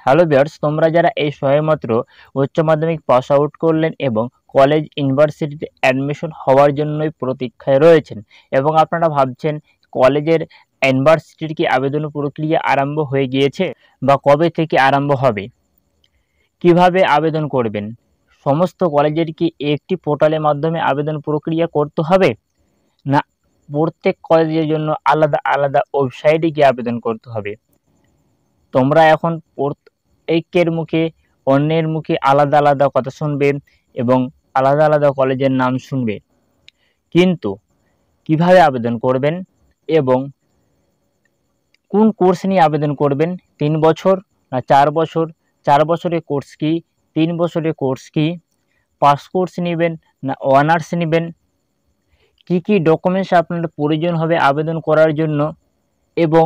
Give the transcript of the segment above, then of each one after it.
Hello viewers, তোমরা যারা এই সবেমাত্র উচ্চ মাধ্যমিক পাস আউট করলেন এবং কলেজ ইউনিভার্সিটিতে অ্যাডমিশন হওয়ার জন্যই প্রতীক্ষায় রয়েছেন এবং আপনারা ভাবছেন কলেজের ইউনিভার্সিটির কি আবেদন প্রক্রিয়া আরম্ভ হয়ে গিয়েছে বা কবে থেকে আরম্ভ হবে, কিভাবে আবেদন করবেন, সমস্ত কলেজের কি একটি পোর্টালের মাধ্যমে আবেদন প্রক্রিয়া করতে হবে, না প্রত্যেক কলেজের জন্য আলাদা আলাদা ওয়েবসাইটে গিয়ে আবেদন করতে হবে। তোমরা এখন প্রত্যেকের মুখে অন্যের মুখে আলাদা আলাদা কথা শুনবে এবং আলাদা আলাদা কলেজের নাম শুনবে, কিন্তু কিভাবে আবেদন করবেন এবং কোন কোর্স নিয়ে আবেদন করবেন, 3 বছর না 4 বছর, 4 বছরের কোর্স কি, 3 বছরের কোর্স কি, পাস কোর্স নেবেন না অনার্স নেবেন, কি কি ডকুমেন্টস আপনার প্রয়োজন হবে আবেদন করার জন্য এবং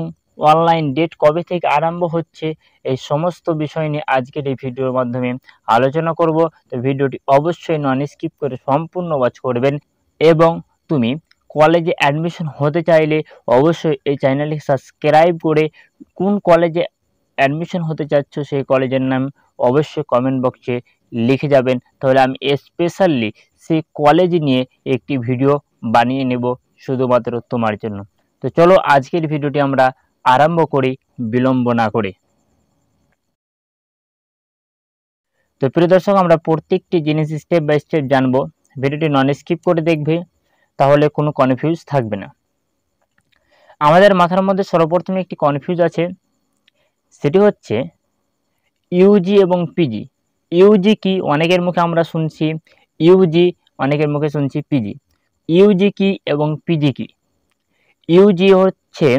অনলাইন ডেট কবে থেকে আরম্ভ হচ্ছে, এই সমস্ত বিষয় নিয়ে আজকের এই ভিডিওর মাধ্যমে আলোচনা করব। তো ভিডিওটি অবশ্যই নন স্কিপ করে সম্পূর্ণ ওয়াচ করবেন এবং তুমি কলেজে অ্যাডমিশন হতে চাইলে অবশ্যই এই চ্যানেলটি সাবস্ক্রাইব করে কোন কলেজে অ্যাডমিশন হতে চাচ্ছ সেই কলেজের নাম অবশ্যই কমেন্ট বক্সে লিখে যাবেন, তাহলে আমি স্পেশালি সেই কলেজ নিয়ে একটি ভিডিও বানিয়ে নেব শুধুমাত্র তোমার জন্য। তো চলো আজকের ভিডিওটি আমরা আরম্ভ করি বিলম্ব না করে। তো প্রিয় দর্শক, আমরা প্রত্যেকটি জিনিস স্টেপ বাই স্টেপ জানবো, ভিডিওটি নন স্কিপ করে দেখবে, তাহলে কোনো কনফিউজ থাকবে না। আমাদের মাথার মধ্যে সর্বপ্রথমে একটি কনফিউজ আছে, সেটি হচ্ছে ইউজি এবং পিজি। ইউজি কি অনেকের মুখে আমরা শুনছি ইউজি, অনেকের মুখে শুনছি পিজি। ইউজি কি এবং পিজি কি? ইউজি হচ্ছে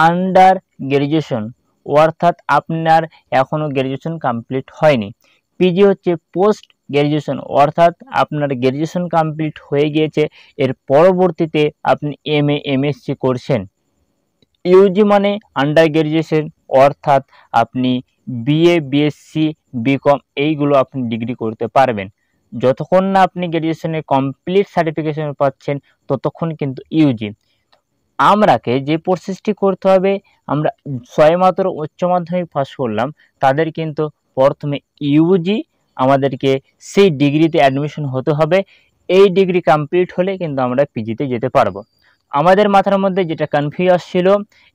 আন্ডার গ্র্যাজুয়েশন, অর্থাৎ আপনার এখনও গ্র্যাজুয়েশন কমপ্লিট হয়নি। পিজি হচ্ছে পোস্ট গ্র্যাজুয়েশন, অর্থাৎ আপনার গ্র্যাজুয়েশন কমপ্লিট হয়ে গিয়েছে, এর পরবর্তীতে আপনি এমএ এমএসসি করছেন। ইউজি মানে আন্ডার গ্র্যাজুয়েশন, অর্থাৎ আপনি বিএ বিএসসি বিকম এইগুলো আপনি ডিগ্রি করতে পারবেন। যতক্ষণ না আপনি গ্র্যাজুয়েশনের কমপ্লিট সার্টিফিকেশন পাচ্ছেন ততক্ষণ কিন্তু ইউজি। আমরাকে যে প্রসেসটি করতে হবে, আমরা সবেমাত্র উচ্চ মাধ্যমিক পাস করলাম তাদের কিন্তু প্রথমে ইউজি আমাদেরকে সেই ডিগ্রিতে অ্যাডমিশন হতে হবে। এই ডিগ্রি কমপ্লিট হলে কিন্তু আমরা পিজিতে যেতে পারবো। আমাদের মাথার মধ্যে যেটা কনফিউজ ছিল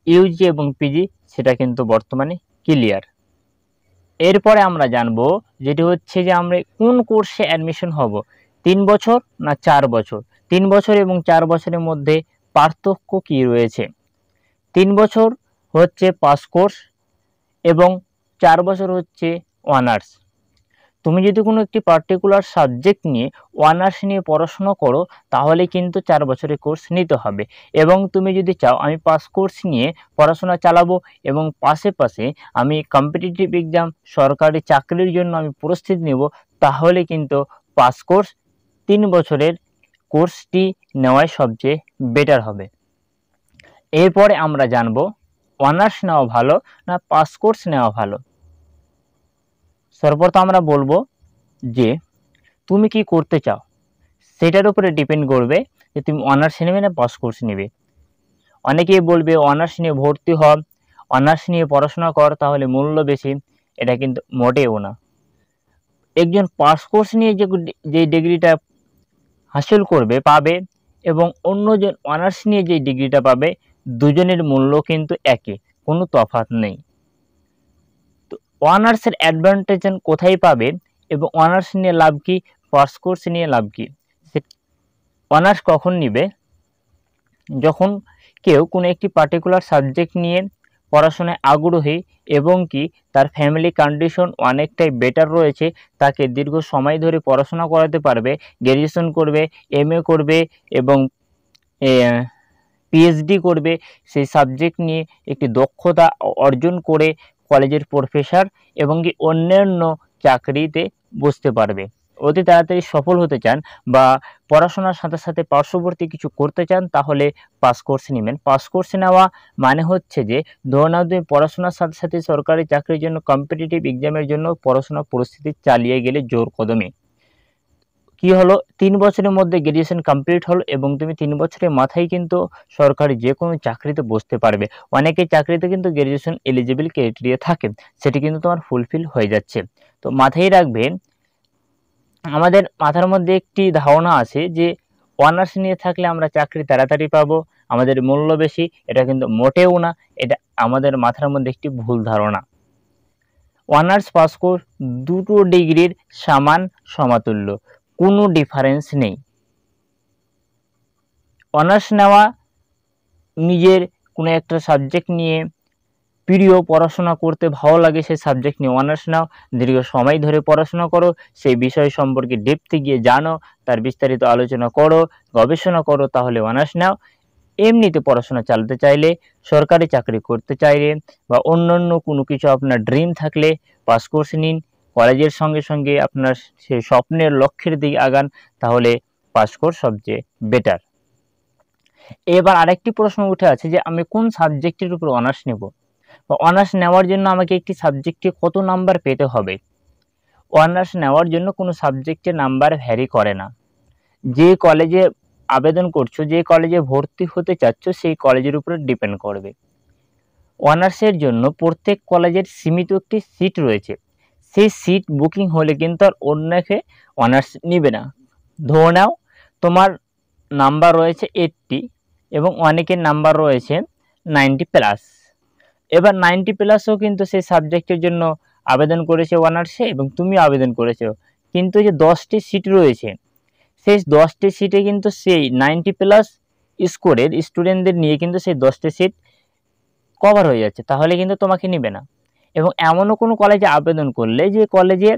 ইউজি এবং পিজি, সেটা কিন্তু বর্তমানে ক্লিয়ার। এরপরে আমরা জানবো যেটি হচ্ছে যে আমরা কোন কোর্সে অ্যাডমিশন হব, 3 বছর না 4 বছর। 3 বছর এবং 4 বছরের মধ্যে পার্থক্য কি রয়েছে? 3 বছর হচ্ছে পাস কোর্স এবং 4 বছর হচ্ছে অনার্স। তুমি যদি কোনো একটি পার্টিকুলার সাবজেক্ট নিয়ে অনার্স নিয়ে পড়াশোনা করো তাহলে কিন্তু 4 বছরের কোর্স নিতে হবে, এবং তুমি যদি চাও আমি পাস কোর্স নিয়ে পড়াশোনা চালাবো এবং পাশে পাশে আমি কম্পিটিটিভ এক্সাম সরকারি চাকরির জন্য আমি প্রস্তুতি নেব, তাহলে কিন্তু পাস কোর্স 3 বছরের কোর্সটি নেওয়াই সবচেয়ে বেটার হবে। এরপরে আমরা জানবো অনার্স নেওয়া ভালো না পাস কোর্স নেওয়া ভালো। সর্বপ্রথম আমরা বলবো যে তুমি কি করতে চাও, সেটার উপরে ডিপেন্ড করবে যে তুমি অনার্স নেবে না পাস কোর্স নেবে। অনেকেই বলবে অনার্স নিয়ে ভর্তি হ, অনার্স নিয়ে পড়াশোনা কর, তাহলে মূল্য বেশি। এটা কিন্তু মোটেও না। একজন পাস কোর্স নিয়ে যে ডিগ্রিটা হাসিল করবে পাবে এবং অন্যজন অনার্স নিয়ে যে ডিগ্রিটা পাবে, দুজনের মূল্য কিন্তু একই, কোনো তফাৎ নেই। তো অনার্সের অ্যাডভান্টেজ কোথায় পাবে এবং অনার্স নিয়ে লাভ কি, পাস কোর্স নিয়ে লাভ কি? অনার্স কখন নিবে? যখন কেউ কোনো একটি পার্টিকুলার সাবজেক্ট নিয়ে পড়াশোনায় আগ্রহী এবং কি তার ফ্যামিলি কন্ডিশন অনেকটাই বেটার রয়েছে, তাকে দীর্ঘ সময় ধরে পড়াশোনা করাতে পারবে, গ্র্যাজুয়েশন করবে, এমএ করবে এবং পিএইচডি করবে, সেই সাবজেক্ট নিয়ে একটি দক্ষতা অর্জন করে কলেজের প্রফেসর এবং কি অন্যান্য চাকরিতে বসতে পারবে। অতি তাড়াতাড়ি সফল হতে চান বা পড়াশোনার সাথে সাথে পার্শ্ববর্তী কিছু করতে চান, তাহলে পাস কোর্স নেবেন। পাস কোর্স নেওয়া মানে হচ্ছে যে ধরে নাও তুমি পড়াশোনার সাথে সাথে সরকারি চাকরির জন্য কম্পিটিটিভ এক্সামের জন্য পড়াশোনার পরিস্থিতি চালিয়ে গেলে জোর কদমে, কি হলো, 3 বছরের মধ্যে গ্র্যাজুয়েশন কমপ্লিট হলো এবং তুমি 3 বছরের মাথায় কিন্তু সরকারি যে কোনো চাকরিতে বসতে পারবে। অনেকের চাকরিতে কিন্তু গ্র্যাজুয়েশন এলিজিবল ক্রাইটেরিয়া থাকে, সেটি কিন্তু তোমার ফুলফিল হয়ে যাচ্ছে। তো মাথায় রাখবে, আমাদের মাথার মধ্যে একটি ধারণা আছে যে অনার্স নিয়ে থাকলে আমরা চাকরি তাড়াতাড়ি পাবো, আমাদের মূল্য বেশি। এটা কিন্তু মোটেও না, এটা আমাদের মাথার মধ্যে একটি ভুল ধারণা। অনার্স পাস কোর্স দুটো ডিগ্রির সমান সমতুল্য, কোনো ডিফারেন্স নেই। অনার্স নেওয়া নিজের কোনো একটা সাবজেক্ট নিয়ে প্রিয়, পড়াশোনা করতে ভালো লাগে সেই সাবজেক্ট নিয়ে অনার্স নাও, দীর্ঘ সময় ধরে পড়াশোনা করো, সেই বিষয় সম্পর্কে ডেপথে গিয়ে জানো, তার বিস্তারিত আলোচনা করো, গবেষণা করো, তাহলে অনার্স নাও। এমনিতে পড়াশোনা চালাতে চাইলে, সরকারি চাকরি করতে চাইলে বা অন্যান্য কোনো কিছু আপনার ড্রিম থাকলে পাস কোর্স নিন। কলেজের সঙ্গে সঙ্গে আপনার সেই স্বপ্নের লক্ষ্যের দিকে আগান, তাহলে পাস কোর্স সবচেয়ে বেটার। এবার আরেকটি প্রশ্ন উঠে আছে যে আমি কোন সাবজেক্টের উপর অনার্স নেব, বা অনার্স নেওয়ার জন্য আমাকে একটি সাবজেক্টে কত নাম্বার পেতে হবে। অনার্স নেওয়ার জন্য কোনো সাবজেক্টে নাম্বার ভ্যারি করে না। যে কলেজে আবেদন করছো, যে কলেজে ভর্তি হতে চাচ্ছ, সেই কলেজের উপরে ডিপেন্ড করবে। অনার্সের জন্য প্রত্যেক কলেজের সীমিত একটি সিট রয়েছে, সেই সিট বুকিং হলে কিন্তু আর অন্যকে অনার্স নিবে না। ধরে নাও তোমার নাম্বার রয়েছে 80 এবং অনেকের নাম্বার রয়েছে 90+। এবার 90+ও কিন্তু সেই সাবজেক্টের জন্য আবেদন করেছে অনার্সে এবং তুমি আবেদন করেছো, কিন্তু যে 10টি সিট রয়েছে, সেই 10টি সিটে কিন্তু সেই 90+ স্কোরের স্টুডেন্টদের নিয়ে কিন্তু সেই 10টি সিট কভার হয়ে যাচ্ছে, তাহলে কিন্তু তোমাকে নিবে না। এবং এমনও কোনো কলেজে আবেদন করলে যে কলেজে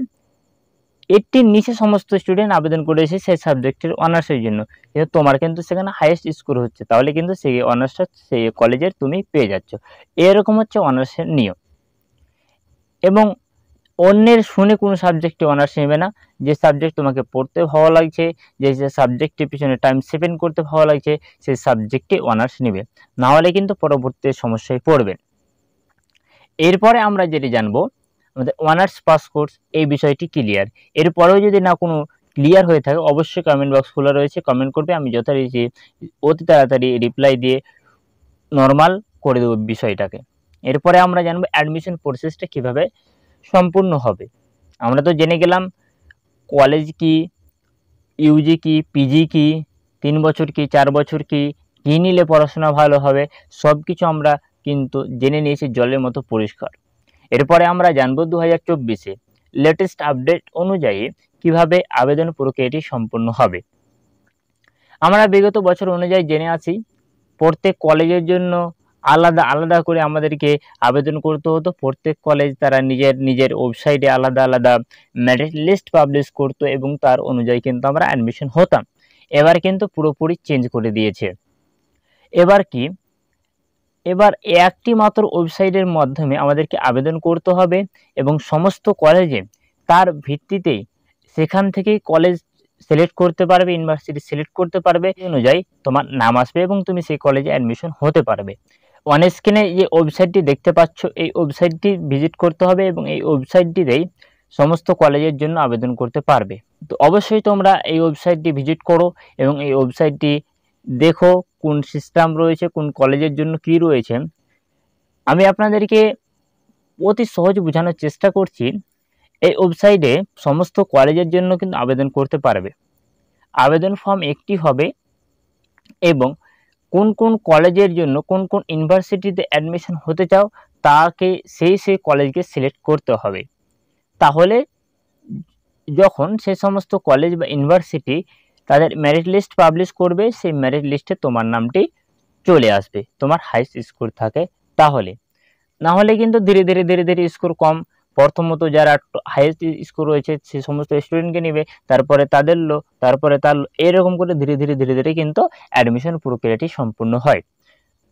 80-র নিচে সমস্ত স্টুডেন্ট আবেদন করেছে সেই সাবজেক্টের অনার্সের জন্য, কিন্তু তোমার কিন্তু সেখানে হাইয়েস্ট স্কোর হচ্ছে, তাহলে কিন্তু সেই অনার্সটা সেই কলেজের তুমি পেয়ে যাচ্ছ। এরকম হচ্ছে অনার্সের নিয়ম। এবং অন্যের শুনে কোনো সাবজেক্টে অনার্স নেবে না। যে সাবজেক্ট তোমাকে পড়তে ভালো লাগছে, যে সাবজেক্টের পিছনে টাইম স্পেন্ড করতে ভালো লাগছে, সেই সাবজেক্টে অনার্স নেবে, না হলে কিন্তু পরবর্তী সমস্যায় পড়বে। এরপরে আমরা যেটি জানবো, আমাদের অনার্স পাস কোর্স এই বিষয়টি ক্লিয়ার। এরপরেও যদি না কোনো ক্লিয়ার হয়ে থাকে, অবশ্যই কমেন্ট বক্স খোলা রয়েছে, কমেন্ট করবে, আমি যথারীতি অতি তাড়াতাড়ি রিপ্লাই দিয়ে নর্মাল করে দেবো বিষয়টাকে। এরপরে আমরা জানবো অ্যাডমিশন প্রসেসটা কিভাবে সম্পূর্ণ হবে। আমরা তো জেনে গেলাম কলেজ কি, ইউজি কি, পিজি কি, 3 বছর কি, 4 বছর কি, কী নিলে পড়াশোনা ভালো হবে, সব কিছু আমরা কিন্তু জেনে নিয়েছি জলের মতো পরিষ্কার। এরপরে আমরা জানবো 2024-এ লেটেস্ট আপডেট অনুযায়ী কিভাবে আবেদন প্রক্রিয়াটি সম্পূর্ণ হবে। আমরা বিগত বছর অনুযায়ী জেনে আছি প্রত্যেক কলেজের জন্য আলাদা আলাদা করে আমাদেরকে আবেদন করতে হতো। প্রত্যেক কলেজ তারা নিজের নিজের ওয়েবসাইটে আলাদা আলাদা মেরিট লিস্ট পাবলিশ করতো এবং তার অনুযায়ী কিন্তু আমরা অ্যাডমিশন হতাম। এবার কিন্তু পুরোপুরি চেঞ্জ করে দিয়েছে। এবার কি, এবার একটি মাত্র ওয়েবসাইটের মাধ্যমে আমাদেরকে আবেদন করতে হবে এবং সমস্ত কলেজে তার ভিত্তিতেই সেখান থেকেই কলেজ সিলেক্ট করতে পারবে, ইউনিভার্সিটি সিলেক্ট করতে পারবে, এই অনুযায়ী তোমার নাম আসবে এবং তুমি সেই কলেজে অ্যাডমিশন হতে পারবে। অন স্ক্রিনে যে ওয়েবসাইটটি দেখতে পাচ্ছ, এই ওয়েবসাইটটি ভিজিট করতে হবে এবং এই ওয়েবসাইটটিতেই সমস্ত কলেজের জন্য আবেদন করতে পারবে। তো অবশ্যই তোমরা এই ওয়েবসাইটটি ভিজিট করো এবং এই ওয়েবসাইটটি দেখো কোন সিস্টেম রয়েছে, কোন কলেজের জন্য কি রয়েছে। আমি আপনাদেরকে অতি সহজ বোঝানোর চেষ্টা করছি। এই ওয়েবসাইটে সমস্ত কলেজের জন্য কিন্তু আবেদন করতে পারবে। আবেদন ফর্ম একটি হবে এবং কোন কোন কলেজের জন্য, কোন কোন ইউনিভার্সিটিতে অ্যাডমিশন হতে চাও তাকে সেই কলেজকে সিলেক্ট করতে হবে। তাহলে যখন সে সমস্ত কলেজ বা ইউনিভার্সিটি তাদের মেরিট লিস্ট পাবলিশ করবে, সেই মেরিট লিস্টে তোমার নামটি চলে আসবে, তোমার হাইস্ট স্কোর থাকে তাহলে। না হলে কিন্তু ধীরে ধীরে স্কোর কম, প্রথমত যারা হাইয়েস্ট স্কোর রয়েছে সে সমস্ত স্টুডেন্টকে নেবে, তারপরে তাদের লো, তারপরে তার এরকম করে ধীরে ধীরে কিন্তু অ্যাডমিশন প্রক্রিয়াটি সম্পূর্ণ হয়।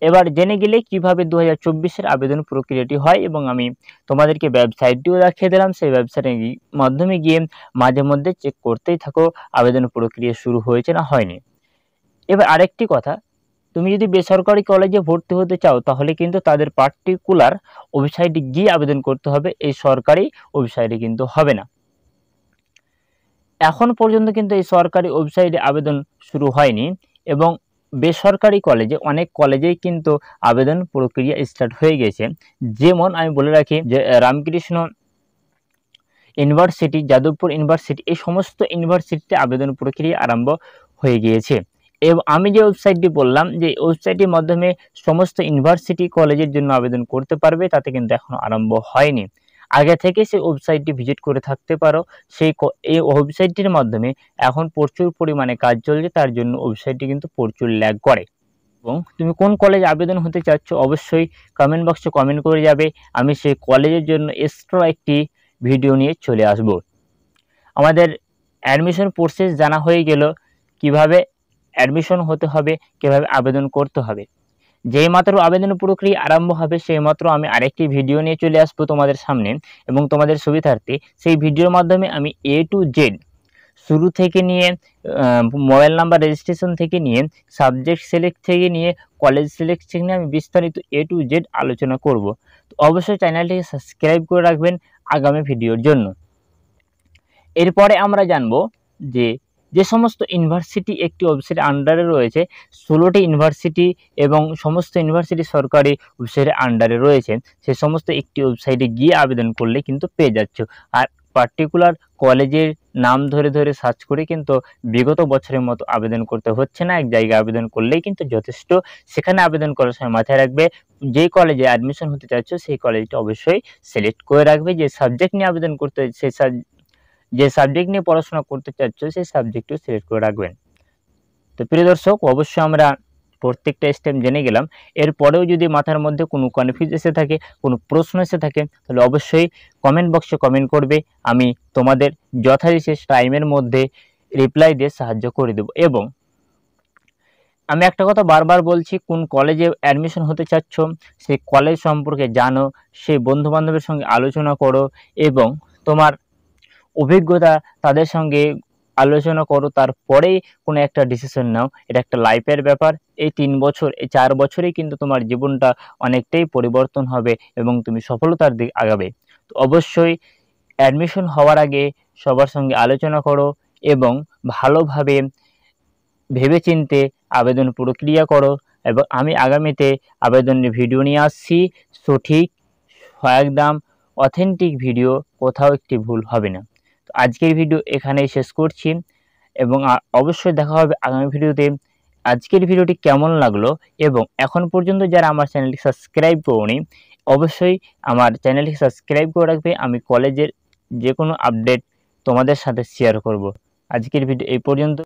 এবার জেনে গেলে কিভাবে 2024-এর আবেদন প্রক্রিয়াটি হয় এবং আমি তোমাদেরকে ওয়েবসাইটটিও দেখিয়ে দিলাম। সেই ওয়েবসাইটের মাধ্যমে গিয়ে মাঝে মধ্যে চেক করতেই থাকো আবেদন প্রক্রিয়া শুরু হয়েছে না হয়নি। এবার আরেকটি কথা, তুমি যদি বেসরকারি কলেজে ভর্তি হতে চাও তাহলে কিন্তু তাদের পার্টিকুলার ওয়েবসাইটে গিয়ে আবেদন করতে হবে, এই সরকারি ওয়েবসাইটে কিন্তু হবে না। এখন পর্যন্ত কিন্তু এই সরকারি ওয়েবসাইটে আবেদন শুরু হয়নি এবং বেসরকারি কলেজে অনেক কলেজেই কিন্তু আবেদন প্রক্রিয়া স্টার্ট হয়ে গেছে। যেমন আমি বলে রাখি যে রামকৃষ্ণ ইউনিভার্সিটি, যাদবপুর ইউনিভার্সিটি, এই সমস্ত ইউনিভার্সিটিতে আবেদন প্রক্রিয়া আরম্ভ হয়ে গিয়েছে। এবং আমি যে ওয়েবসাইটটি বললাম যে ওয়েবসাইটের মাধ্যমে সমস্ত ইউনিভার্সিটি কলেজের জন্য আবেদন করতে পারবে, তাতে কিন্তু এখনো আরম্ভ হয়নি। আগে থেকে সেই ওয়েবসাইটটি ভিজিট করে থাকতে পারো। এই ওয়েবসাইটটির মাধ্যমে এখন প্রচুর পরিমাণে কাজ চলছে, তার জন্য ওয়েবসাইটটি কিন্তু প্রচুর ল্যাগ করে। এবং তুমি কোন কলেজে আবেদন হতে চাচ্ছ অবশ্যই কমেন্ট বক্সে কমেন্ট করে যাবে। আমি সেই কলেজের জন্য এক্সট্রা একটি ভিডিও নিয়ে চলে আসব। আমাদের অ্যাডমিশন প্রসেস জানা হয়ে গেল, কিভাবে অ্যাডমিশন হতে হবে, কিভাবে আবেদন করতে হবে। যেই মাত্র আবেদন প্রক্রিয়া আরম্ভ হবে সেই মাত্র আমি আরেকটি ভিডিও নিয়ে চলে আসবো তোমাদের সামনে, এবং তোমাদের সুবিধার্থে সেই ভিডিওর মাধ্যমে আমি A to Z শুরু থেকে নিয়ে মোবাইল নাম্বার রেজিস্ট্রেশন থেকে নিয়ে সাবজেক্ট সিলেক্ট থেকে নিয়ে কলেজ সিলেক্ট থেকে নিয়ে আমি বিস্তারিত A to Z আলোচনা করব। তো অবশ্যই চ্যানেলটিকে সাবস্ক্রাইব করে রাখবেন আগামী ভিডিওর জন্য। এরপরে আমরা জানব যে যে সমস্ত ইউনিভার্সিটি একটি ওয়েবসাইটের আন্ডারে রয়েছে, 16টি ইউনিভার্সিটি এবং সমস্ত ইউনিভার্সিটি সরকারি ওয়েবসাইটের আন্ডারে রয়েছে, সে সমস্ত একটি ওয়েবসাইটে গিয়ে আবেদন করলে কিন্তু পেয়ে যাচ্ছ। আর পার্টিকুলার কলেজের নাম ধরে ধরে সার্চ করে কিন্তু বিগত বছরের মতো আবেদন করতে হচ্ছে না, এক জায়গায় আবেদন করলেই কিন্তু যথেষ্ট। সেখানে আবেদন করার সময় মাথায় রাখবে যেই কলেজে অ্যাডমিশন হতে চাচ্ছ সেই কলেজটা অবশ্যই সিলেক্ট করে রাখবে। যে সাবজেক্ট নিয়ে আবেদন করতে যে সাবজেক্ট নিয়ে পড়াশোনা করতে চাচ্ছ সেই সাবজেক্টও সিলেক্ট করে রাখবেন। তো প্রিয় দর্শক, অবশ্যই আমরা প্রত্যেকটা স্টেপ জেনে গেলাম। এরপরেও যদি মাথার মধ্যে কোনো কনফিউজ এসে থাকে, কোনো প্রশ্ন এসে থাকে, তাহলে অবশ্যই কমেন্ট বক্সে কমেন্ট করবে। আমি তোমাদের যথাবিশেষ টাইমের মধ্যে রিপ্লাই দিয়ে সাহায্য করে দেব। এবং আমি একটা কথা বারবার বলছি, কোন কলেজে অ্যাডমিশন হতে চাচ্ছ সেই কলেজ সম্পর্কে জানো, সেই বন্ধুবান্ধবের সঙ্গে আলোচনা করো এবং তোমার অভিজ্ঞতা তাদের সঙ্গে আলোচনা করো, তারপরেই কোনো একটা ডিসিশন নাও। এটা একটা লাইফের ব্যাপার। এই 3 বছর, এই 4 বছরেই কিন্তু তোমার জীবনটা অনেকটাই পরিবর্তন হবে এবং তুমি সফলতার দিকে আগাবে। তো অবশ্যই অ্যাডমিশন হওয়ার আগে সবার সঙ্গে আলোচনা করো এবং ভালোভাবে ভেবেচিন্তে আবেদন প্রক্রিয়া করো। এবং আমি আগামীতে আবেদনের ভিডিও নিয়ে আসছি, সঠিক, একদম অথেন্টিক ভিডিও, কোথাও একটি ভুল হবে না। তো আজকের ভিডিও এখানেই শেষ করছি এবং অবশ্যই দেখা হবে আগামী ভিডিওতে। আজকের ভিডিওটি কেমন লাগলো এবং এখন পর্যন্ত যারা আমার চ্যানেলটি সাবস্ক্রাইব করোনি অবশ্যই আমার চ্যানেলটি সাবস্ক্রাইব করে রাখবে। আমি কলেজের যে কোনো আপডেট তোমাদের সাথে শেয়ার করব। আজকের ভিডিও এই পর্যন্ত।